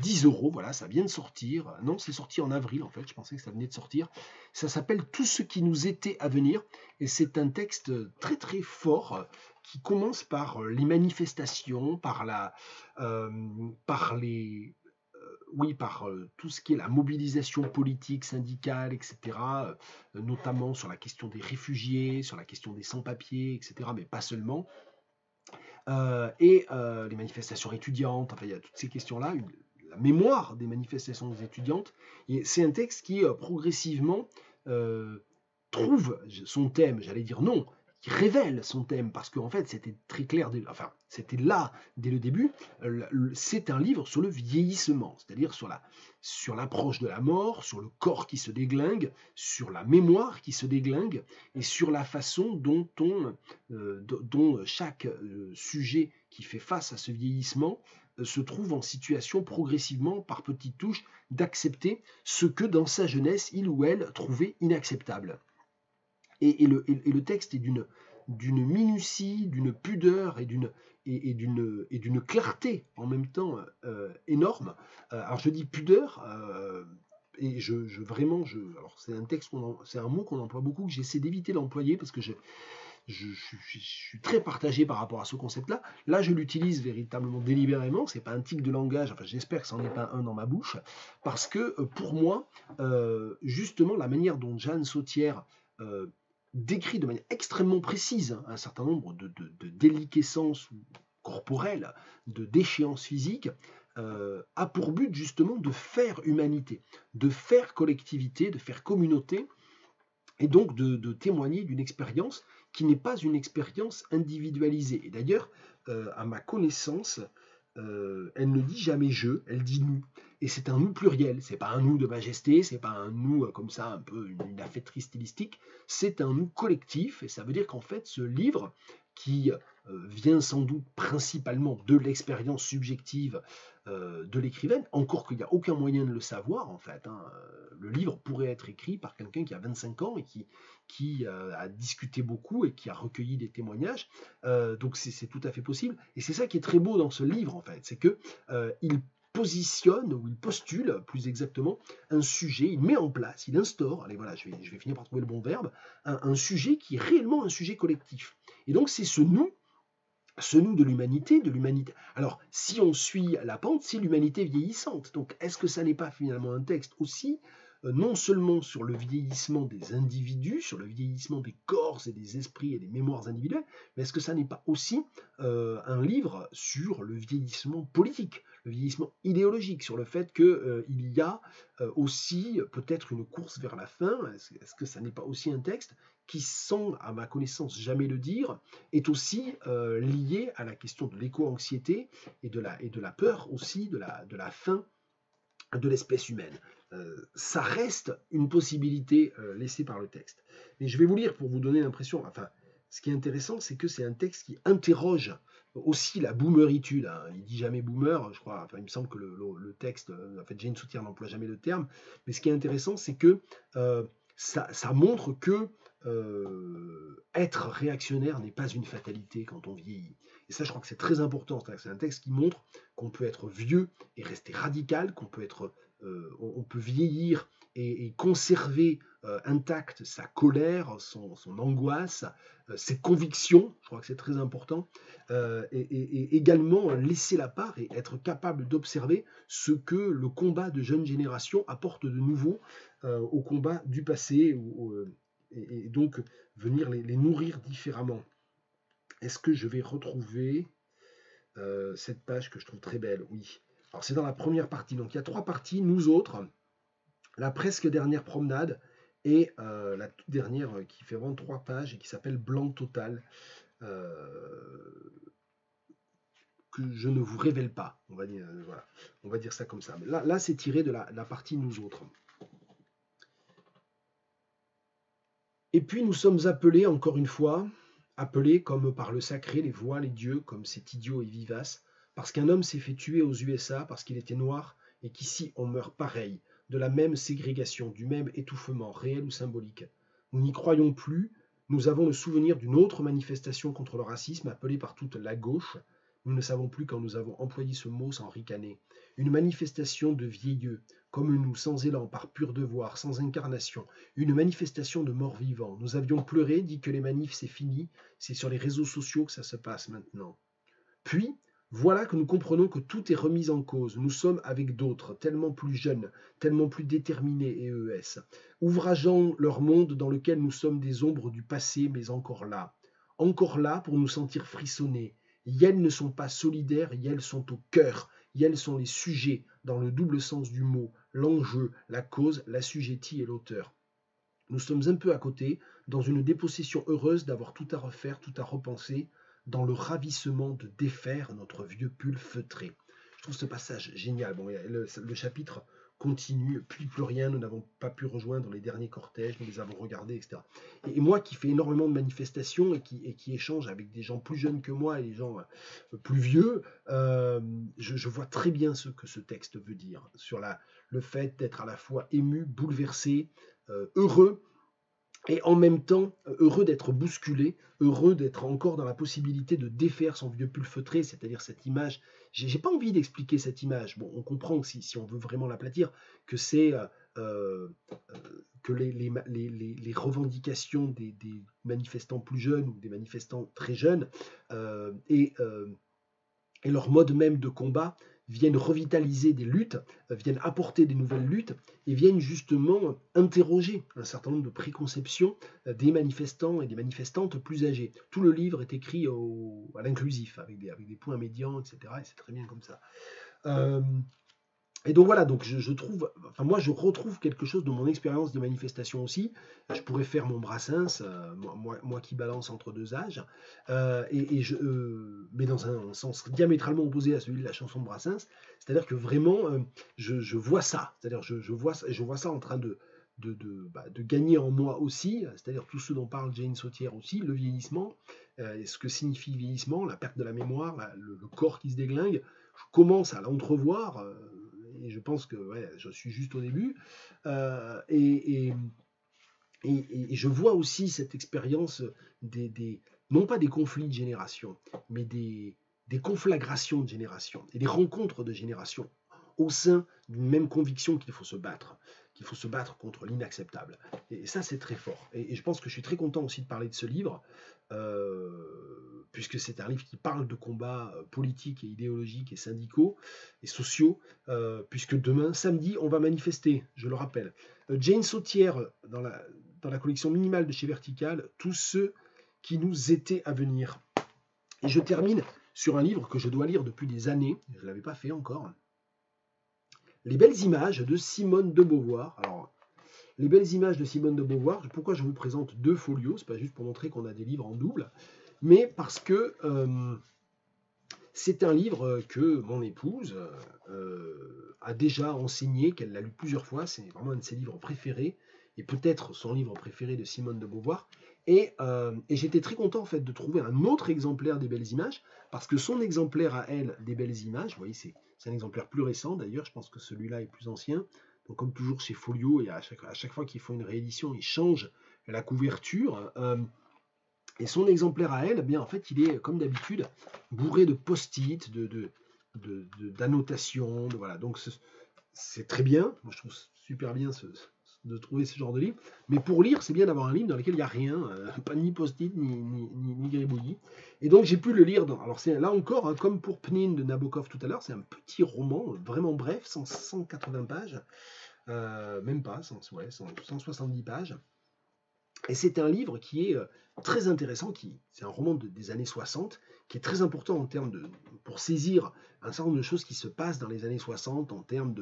10 €, voilà, ça vient de sortir. Non, c'est sorti en avril, en fait, je pensais que ça venait de sortir. Ça s'appelle Tout ce qui nous était à venir, et c'est un texte très très fort qui commence par les manifestations, par tout ce qui est la mobilisation politique, syndicale, etc., notamment sur la question des réfugiés, sur la question des sans-papiers, etc., mais pas seulement. Les manifestations étudiantes, enfin, il y a toutes ces questions-là, la mémoire des manifestations étudiantes. Et c'est un texte qui progressivement trouve son thème, j'allais dire non, qui révèle son thème, parce qu'en fait c'était très clair, c'était là dès le début. C'est un livre sur le vieillissement, c'est-à-dire sur l'approche de la mort, sur le corps qui se déglingue, sur la mémoire qui se déglingue, et sur la façon dont chaque sujet qui fait face à ce vieillissement se trouve en situation progressivement, par petites touches, d'accepter ce que dans sa jeunesse, il ou elle trouvait inacceptable. Et le texte est d'une minutie, d'une pudeur et d'une clarté en même temps énorme. Alors je dis pudeur, et alors c'est un texte, c'est un mot qu'on emploie beaucoup, que j'essaie d'éviter d'employer parce que je suis très partagé par rapport à ce concept-là. Là, je l'utilise véritablement délibérément. C'est pas un tic de langage. Enfin, j'espère que ça n'en est pas un dans ma bouche, parce que pour moi, justement, la manière dont Jeanne Sautière décrit de manière extrêmement précise un certain nombre de déliquescences corporelles, de déchéances physiques, a pour but justement de faire humanité, de faire collectivité, de faire communauté, et donc de témoigner d'une expérience qui n'est pas une expérience individualisée. Et d'ailleurs, à ma connaissance, elle ne dit jamais je, elle dit nous. Et c'est un nous pluriel, c'est pas un nous de majesté, c'est pas un nous comme ça, un peu une affaîtrie stylistique, c'est un nous collectif, et ça veut dire qu'en fait, ce livre, qui vient sans doute principalement de l'expérience subjective de l'écrivaine, encore qu'il n'y a aucun moyen de le savoir, en fait. Le livre pourrait être écrit par quelqu'un qui a 25 ans et qui a discuté beaucoup et qui a recueilli des témoignages. Donc c'est tout à fait possible. Et c'est ça qui est très beau dans ce livre, en fait, c'est que il positionne, ou il postule plus exactement, un sujet, il met en place, il instaure, allez voilà, je vais finir par trouver le bon verbe, un sujet qui est réellement un sujet collectif. Et donc c'est ce nous de l'humanité, Alors, si on suit la pente, c'est l'humanité vieillissante. Donc, est-ce que ça n'est pas finalement un texte aussi non seulement sur le vieillissement des individus, sur le vieillissement des corps et des esprits et des mémoires individuelles, mais est-ce que ça n'est pas aussi un livre sur le vieillissement politique, le vieillissement idéologique, sur le fait qu'il y a aussi peut-être une course vers la fin? Est-ce que ça n'est pas aussi un texte qui, sans, à ma connaissance, jamais le dire, est aussi lié à la question de l'éco-anxiété et de la peur aussi de la fin de l'espèce humaine. Ça reste une possibilité laissée par le texte. Mais je vais vous lire pour vous donner l'impression, enfin, ce qui est intéressant, c'est que c'est un texte qui interroge aussi la boomeritude. Hein. Il dit jamais boomer, je crois, enfin, il me semble que le texte, en fait, Jane Sautière n'emploie jamais le terme, mais ce qui est intéressant, c'est que ça montre que être réactionnaire n'est pas une fatalité quand on vieillit. Et ça, je crois que c'est très important. C'est un texte qui montre qu'on peut être vieux et rester radical, qu'on peut être, on peut vieillir et conserver intacte sa colère, son angoisse, ses convictions. Je crois que c'est très important. Et également laisser la part et être capable d'observer ce que le combat de jeunes générations apporte de nouveau au combat du passé, et donc venir les nourrir différemment. Est-ce que je vais retrouver cette page que je trouve très belle? Oui. Alors c'est dans la première partie. Donc il y a 3 parties, nous autres, la presque dernière promenade et la toute dernière qui fait vraiment 3 pages et qui s'appelle Blanc total. Que je ne vous révèle pas, on va dire, voilà. On va dire ça comme ça. Mais là c'est tiré de la partie nous autres. Et puis nous sommes appelés, encore une fois, appelés comme par le sacré, les voix, les dieux, comme c'est idiot et vivace, parce qu'un homme s'est fait tuer aux USA parce qu'il était noir, et qu'ici on meurt pareil, de la même ségrégation, du même étouffement, réel ou symbolique. Nous n'y croyons plus, nous avons le souvenir d'une autre manifestation contre le racisme appelée par toute la gauche, nous ne savons plus quand nous avons employé ce mot sans ricaner, une manifestation de vieilleux, comme nous, sans élan, par pur devoir, sans incarnation, une manifestation de morts-vivants. Nous avions pleuré, dit que les manifs c'est fini, c'est sur les réseaux sociaux que ça se passe maintenant. Puis, voilà que nous comprenons que tout est remis en cause. Nous sommes avec d'autres, tellement plus jeunes, tellement plus déterminés et ES, ouvrageant leur monde dans lequel nous sommes des ombres du passé, mais encore là pour nous sentir frissonner. Yelles ne sont pas solidaires, yelles sont au cœur, yelles sont les sujets, dans le double sens du mot, l'enjeu, la cause, l'assujetti et l'auteur. Nous sommes un peu à côté, dans une dépossession heureuse d'avoir tout à refaire, tout à repenser, dans le ravissement de défaire notre vieux pull feutré. Je trouve ce passage génial. Bon, le chapitre continue, puis plus rien, nous n'avons pas pu rejoindre les derniers cortèges, nous les avons regardés, etc. Et moi qui fais énormément de manifestations et qui échange avec des gens plus jeunes que moi et des gens plus vieux, je vois très bien ce que ce texte veut dire sur le fait d'être à la fois ému, bouleversé, heureux, et en même temps heureux d'être bousculé, heureux d'être encore dans la possibilité de défaire son vieux pull feutré, c'est-à-dire cette image. J'ai pas envie d'expliquer cette image. Bon, on comprend que si on veut vraiment l'aplatir, que c'est que les revendications des manifestants plus jeunes ou des manifestants très jeunes et leur mode même de combat viennent revitaliser des luttes, viennent apporter des nouvelles luttes et viennent justement interroger un certain nombre de préconceptions des manifestants et des manifestantes plus âgés. Tout le livre est écrit à l'inclusif, avec des points médians, etc. Et c'est très bien comme ça. Et donc voilà, donc je trouve, enfin moi je retrouve quelque chose de mon expérience de manifestation aussi. Je pourrais faire mon Brassens, moi qui balance entre deux âges, mais dans un sens diamétralement opposé à celui de la chanson de Brassens. C'est-à-dire que vraiment, je vois ça. C'est-à-dire je vois ça en train de gagner en moi aussi. C'est-à-dire tout ce dont parle Jane Sautière aussi, le vieillissement, ce que signifie le vieillissement, la perte de la mémoire, le corps qui se déglingue. Je commence à l'entrevoir. Et je pense que ouais, je suis juste au début. Et je vois aussi cette expérience non pas des conflits de génération, mais des conflagrations de génération et des rencontres de génération au sein d'une même conviction qu'il faut se battre, qu'il faut se battre contre l'inacceptable. Et ça, c'est très fort. Et je pense que je suis très content aussi de parler de ce livre, puisque c'est un livre qui parle de combats politiques et idéologiques et syndicaux et sociaux, puisque demain, samedi, on va manifester, je le rappelle. Jane Sautière, dans la collection minimale de chez Vertical, tous ceux qui nous étaient à venir. Et je termine sur un livre que je dois lire depuis des années, je ne l'avais pas fait encore. Les belles images de Simone de Beauvoir. Alors, les belles images de Simone de Beauvoir, pourquoi je vous présente 2 folios, c'est pas juste pour montrer qu'on a des livres en double, mais parce que c'est un livre que mon épouse a déjà enseigné, qu'elle l'a lu plusieurs fois, c'est vraiment un de ses livres préférés, et peut-être son livre préféré de Simone de Beauvoir. Et j'étais très content en fait de trouver un autre exemplaire des belles images, parce que son exemplaire à elle des belles images, vous voyez, c'est un exemplaire plus récent d'ailleurs, je pense que celui-là est plus ancien. Donc comme toujours chez Folio, et à chaque fois qu'ils font une réédition, ils changent la couverture. Et son exemplaire à elle, eh bien en fait, il est comme d'habitude bourré de post-it, d'annotations, voilà. Donc c'est très bien. Moi, je trouve super bien de trouver ce genre de livre. Mais pour lire, c'est bien d'avoir un livre dans lequel il n'y a rien, pas ni post-it, ni gribouillis. Et donc, j'ai pu le lire. Alors, c'est là encore, hein, comme pour Pnin de Nabokov tout à l'heure, c'est un petit roman, vraiment bref, 180 pages. Même pas, 170 pages. Et c'est un livre qui est très intéressant, c'est un roman des années 60, qui est très important en termes pour saisir un certain nombre de choses qui se passent dans les années 60 en termes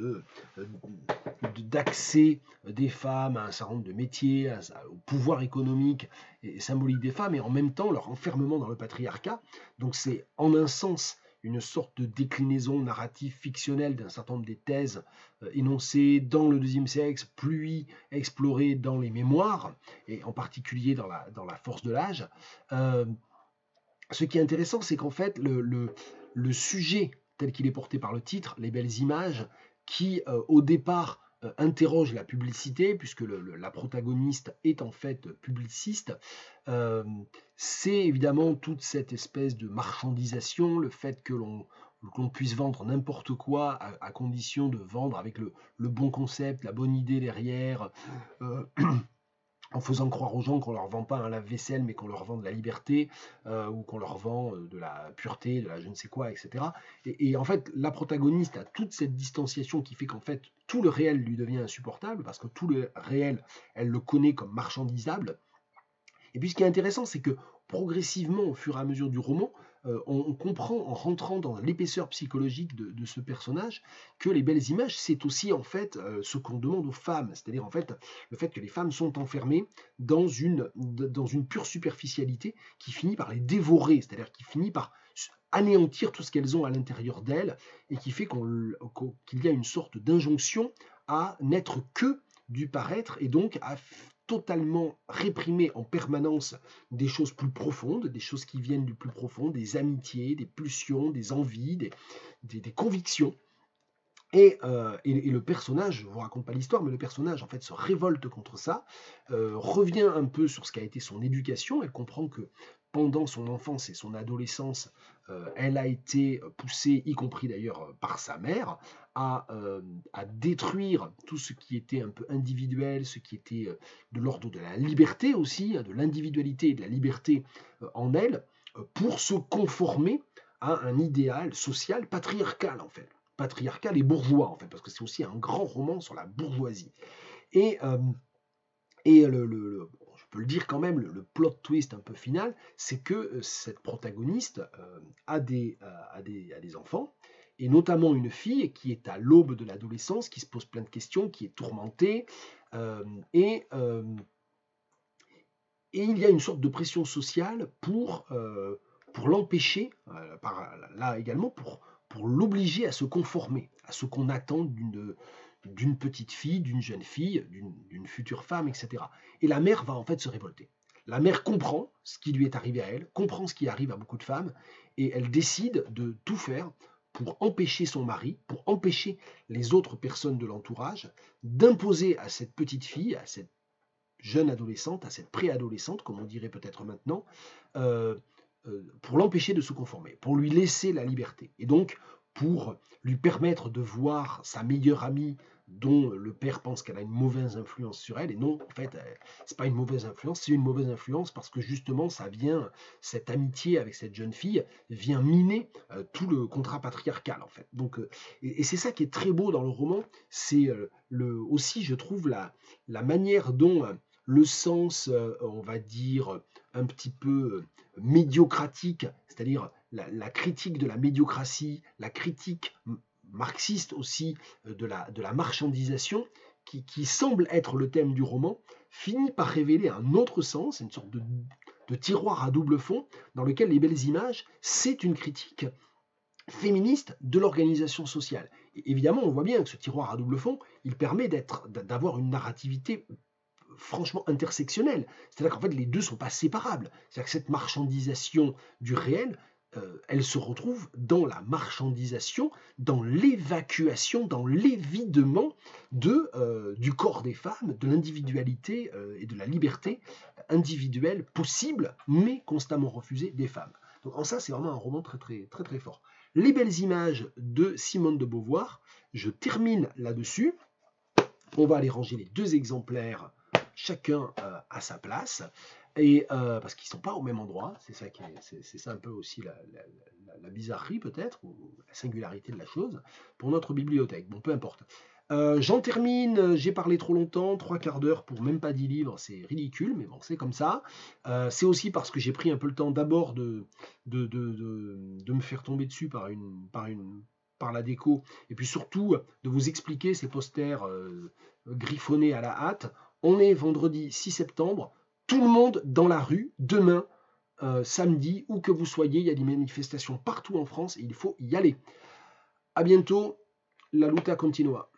d'accès des femmes à un certain nombre de métiers, au pouvoir économique et symbolique des femmes, et en même temps leur enfermement dans le patriarcat. Donc c'est en un sens une sorte de déclinaison narrative fictionnelle d'un certain nombre des thèses énoncées dans le deuxième sexe, puis explorées dans les mémoires, et en particulier dans la force de l'âge. Ce qui est intéressant, c'est qu'en fait, le sujet tel qu'il est porté par le titre, les belles images, qui au départ interroge la publicité, puisque la protagoniste est en fait publiciste, c'est évidemment toute cette espèce de marchandisation, le fait que l'on puisse vendre n'importe quoi à condition de vendre avec le bon concept, la bonne idée derrière, en faisant croire aux gens qu'on leur vend pas un lave-vaisselle, mais qu'on leur vend de la liberté, ou qu'on leur vend de la pureté, de la je ne sais quoi, etc. Et en fait, la protagoniste a toute cette distanciation qui fait qu'en fait, tout le réel lui devient insupportable, parce que tout le réel, elle le connaît comme marchandisable. Et puis ce qui est intéressant, c'est que progressivement, au fur et à mesure du roman, on comprend en rentrant dans l'épaisseur psychologique de ce personnage que les belles images, c'est aussi en fait ce qu'on demande aux femmes, c'est-à-dire en fait le fait que les femmes sont enfermées dans une pure superficialité qui finit par les dévorer, c'est-à-dire qui finit par anéantir tout ce qu'elles ont à l'intérieur d'elles et qui fait qu'il y a une sorte d'injonction à n'être que du paraître et donc à totalement réprimer en permanence des choses plus profondes, des choses qui viennent du plus profond, des amitiés, des pulsions, des envies, des convictions. Et le personnage, je ne vous raconte pas l'histoire, mais le personnage en fait se révolte contre ça, revient un peu sur ce qu'a été son éducation. Elle comprend que pendant son enfance et son adolescence, elle a été poussée, y compris d'ailleurs par sa mère, à détruire tout ce qui était un peu individuel, ce qui était de l'ordre de la liberté aussi, de l'individualité et de la liberté en elle, pour se conformer à un idéal social patriarcal en fait. Patriarcal et bourgeois en fait, parce que c'est aussi un grand roman sur la bourgeoisie. Et, je peux le dire quand même, le plot twist un peu final, c'est que cette protagoniste a des enfants, et notamment une fille qui est à l'aube de l'adolescence, qui se pose plein de questions, qui est tourmentée, et il y a une sorte de pression sociale pour l'empêcher, là également, pour l'obliger à se conformer à ce qu'on attend d'une petite fille, d'une jeune fille, d'une future femme, etc. Et la mère va en fait se révolter. La mère comprend ce qui lui est arrivé à elle, comprend ce qui arrive à beaucoup de femmes, et elle décide de tout faire pour empêcher son mari, pour empêcher les autres personnes de l'entourage, d'imposer à cette petite fille, à cette jeune adolescente, à cette préadolescente, comme on dirait peut-être maintenant, pour l'empêcher de se conformer, pour lui laisser la liberté. Et donc, pour lui permettre de voir sa meilleure amie dont le père pense qu'elle a une mauvaise influence sur elle, et non, en fait, c'est pas une mauvaise influence, c'est une mauvaise influence parce que justement, cette amitié avec cette jeune fille vient miner tout le contrat patriarcal, en fait. Donc, et c'est ça qui est très beau dans le roman, c'est aussi, je trouve, la manière dont le sens, on va dire, un petit peu médiocratique, c'est-à-dire la critique de la médiocratie, la critique marxiste aussi de la marchandisation, qui semble être le thème du roman, finit par révéler un autre sens, une sorte de tiroir à double fond, dans lequel les belles images, c'est une critique féministe de l'organisation sociale. Et évidemment, on voit bien que ce tiroir à double fond, il permet d'avoir une narrativité franchement intersectionnelle. C'est-à-dire qu'en fait, les deux ne sont pas séparables. C'est-à-dire que cette marchandisation du réel, elle se retrouve dans la marchandisation, dans l'évacuation, dans l'évidement du corps des femmes, de l'individualité et de la liberté individuelle possible, mais constamment refusée des femmes. Donc en ça, c'est vraiment un roman très très très très fort. Les belles images de Simone de Beauvoir, je termine là-dessus. On va aller ranger les deux exemplaires, chacun à sa place, et parce qu'ils ne sont pas au même endroit. C'est ça un peu aussi la bizarrerie peut-être, ou la singularité de la chose, pour notre bibliothèque. Bon, peu importe. J'en termine, j'ai parlé trop longtemps, 3/4 d'heure pour même pas 10 livres, c'est ridicule, mais bon, c'est comme ça. C'est aussi parce que j'ai pris un peu le temps d'abord de me faire tomber dessus par la déco, et puis surtout de vous expliquer ces posters griffonnés à la hâte. On est vendredi 6 septembre, tout le monde dans la rue, demain, samedi, où que vous soyez, il y a des manifestations partout en France et il faut y aller. À bientôt, la luta continua.